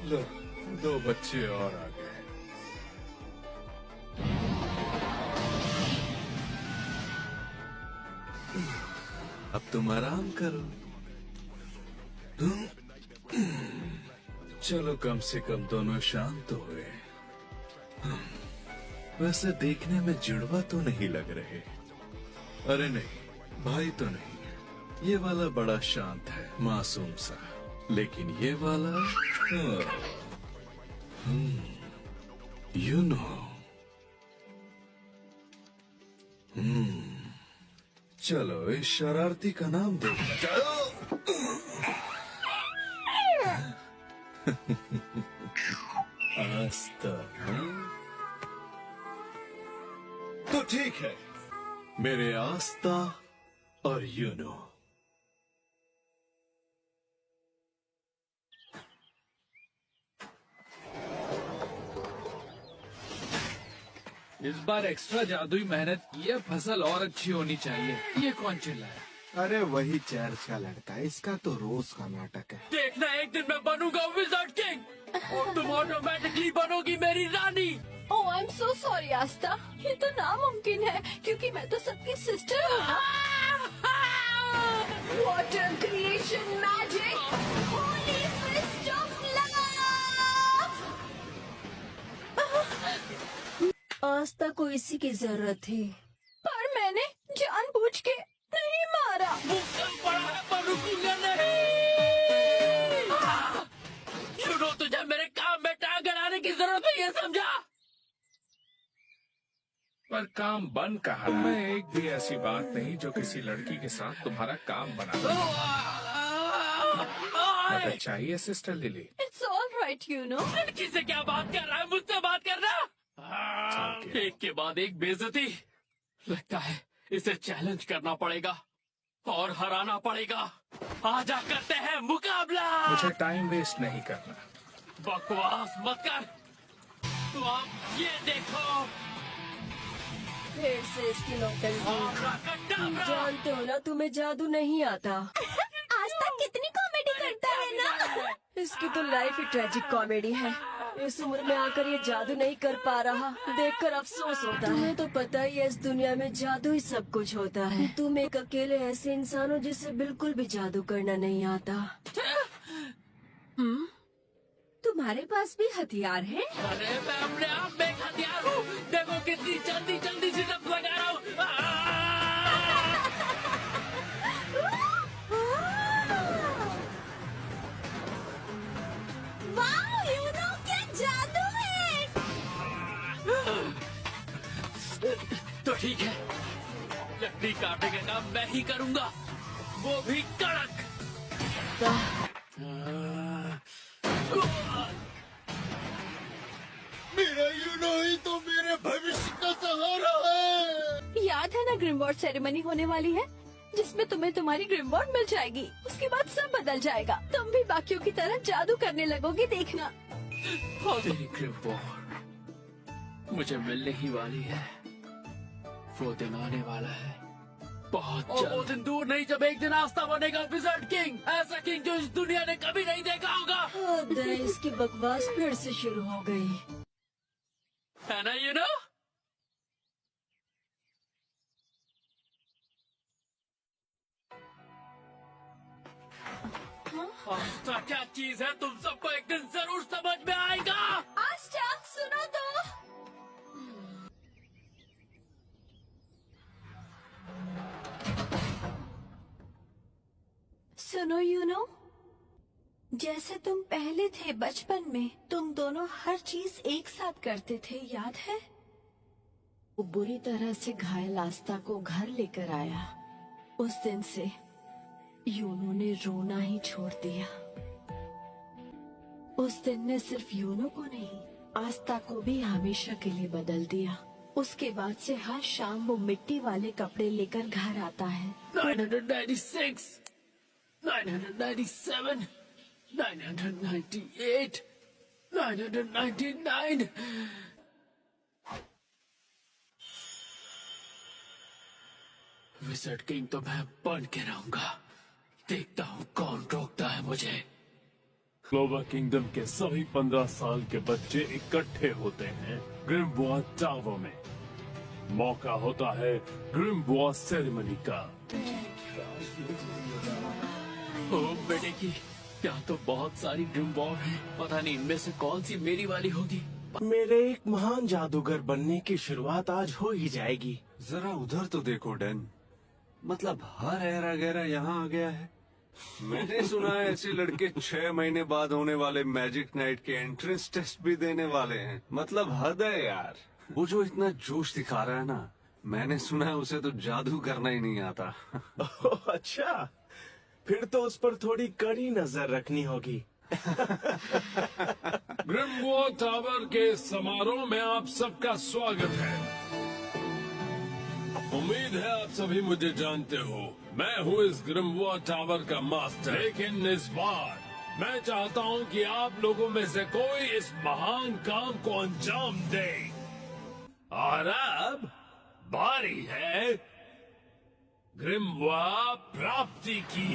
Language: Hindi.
लो, 2 बच्चे और आ गए। अब तुम आराम करो। चलो, कम से कम दोनों शांत तो हुए। वैसे देखने में जुड़वा तो नहीं लग रहे। अरे नहीं, भाई तो नहीं। ये वाला बड़ा शांत है, मासूम सा। लेकिन ये वाला यू नो। चलो, इस शरारती का नाम देखना चाहो। आस्था। तो ठीक है, मेरे आस्था और यूनो। इस बार एक्स्ट्रा जादुई मेहनत की है, फसल और अच्छी होनी चाहिए। ये कौन चिल्ला है? अरे वही चर्च का लड़का, इसका तो रोज का नाटक है। देखना, एक दिन मैं बनूंगा विज़ार्ड किंग और तुम ऑटोमेटिकली बनोगी मेरी रानी। ओह आई एम सो सॉरी आस्था, ये तो नामुमकिन है क्योंकि मैं तो सबकी सिस्टर हूँ ना। Water creation magic, holy feast of love. Aastha को इसी की जरूरत थी, पर मैंने जानबूझ के नहीं मारा। मुक्का पड़ा है पर रुकूंगा नहीं। सुनो, तुझे मेरे काम में टांग अड़ाने की जरूरत है, ये समझा? पर काम बन कहा रहा है? एक भी ऐसी बात नहीं जो किसी लड़की के साथ तुम्हारा काम बना दे। मदद चाहिए sister lily? It's all right you know. लड़की से क्या बात कर रहा है? मुझसे बात करना। एक के बाद एक बेइज्जती। लगता है इसे चैलेंज करना पड़ेगा और हराना पड़ेगा। आजा, करते हैं मुकाबला। मुझे टाइम वेस्ट नहीं करना। बकवास मत कर। तो आप ये देखो, फिर से इसकी नौटंकी। आब्राकडाब्रा। जानते हो ना, तुम्हें जादू नहीं आता। आज तक कितनी कॉमेडी करता है ना। इसकी तो लाइफ ही ट्रेजिक कॉमेडी है। इस उम्र में आकर ये जादू नहीं कर पा रहा, देखकर अफसोस होता है। तुम्हें तो पता ही है, इस दुनिया में जादू ही सब कुछ होता है। तुम एक अकेले ऐसे इंसान हो जिसे बिल्कुल भी जादू करना नहीं आता। तुम्हारे पास भी हथियार है? अरे मैं अपने आप में एक हथियार हूँ। देखो कितनी जल्दी जल्दी सिटअप्स लगा रहा हूँ। वाह, यूनो, क्या जादू है। तो ठीक है, लकड़ी काटने का काम मैं ही करूँगा, वो भी कड़क। मेरा यूनो ही तो मेरे भविष्य का सहारा है। याद है ना, ग्रिमवॉर्ड सेरेमनी होने वाली है जिसमें तुम्हें तुम्हारी ग्रिमवॉर्ड मिल जाएगी। उसके बाद सब बदल जाएगा, तुम भी बाकियों की तरह जादू करने लगोगे, देखना। तेरी ग्रिमवॉर्ड मुझे मिलने ही वाली है। वो दिन आने वाला है बहुत जल्द। वो दिन दूर नहीं जब एक दिन आस्था बनेगा विज़ार्ड किंग, ऐसा किंग जो इस दुनिया ने कभी नहीं देखा होगा। हद है, इसकी बकवास फिर से शुरू हो गई है ना यू नो? आस्था क्या चीज है, तुम सबको एक दिन जरूर समझ में आएगा। आस्था, सुनो तो। सुनो यूनो, जैसे तुम पहले थे बचपन में, तुम दोनों हर चीज एक साथ करते थे, याद है? वो बुरी तरह से घायल आस्था को घर लेकर आया। उस दिन से यूनो ने रोना ही छोड़ दिया। उस दिन ने सिर्फ यूनो को नहीं, आस्था को भी हमेशा के लिए बदल दिया। उसके बाद से हर शाम वो मिट्टी वाले कपड़े लेकर घर आता है। 996, 997, 998, 999। विज़र्ड किंग तो मैं बन के रहूंगा। देखता हूँ कौन रोकता है मुझे। क्लोवर किंगडम के सभी 15 साल के बच्चे इकट्ठे होते हैं ग्रिम्बुआ टावर में। मौका होता है ग्रिम्बुआ सेरेमनी का। ओ बेटे की, यहाँ तो बहुत सारी ग्रिम्बुआ हैं। पता नहीं इनमें से कौन सी मेरी वाली होगी। मेरे एक महान जादूगर बनने की शुरुआत आज हो ही जाएगी। जरा उधर तो देखो डैन, मतलब हर एरा गैरा यहाँ आ गया है। मैंने सुना है ऐसे लड़के 6 महीने बाद होने वाले मैजिक नाइट के एंट्रेंस टेस्ट भी देने वाले हैं। मतलब हद है यार। वो जो इतना जोश दिखा रहा है ना, मैंने सुना है उसे तो जादू करना ही नहीं आता। ओह, अच्छा, फिर तो उस पर थोड़ी कड़ी नजर रखनी होगी। ग्रिम्बुआ टावर के समारोह में आप सबका स्वागत है। उम्मीद है आप सभी मुझे जानते हो। मैं हूँ इस ग्रिम्बुआ टावर का मास्टर। लेकिन इस बार मैं चाहता हूँ कि आप लोगों में से कोई इस महान काम को अंजाम दे। और अब बारी है ग्रिम्बुआ प्राप्ति की।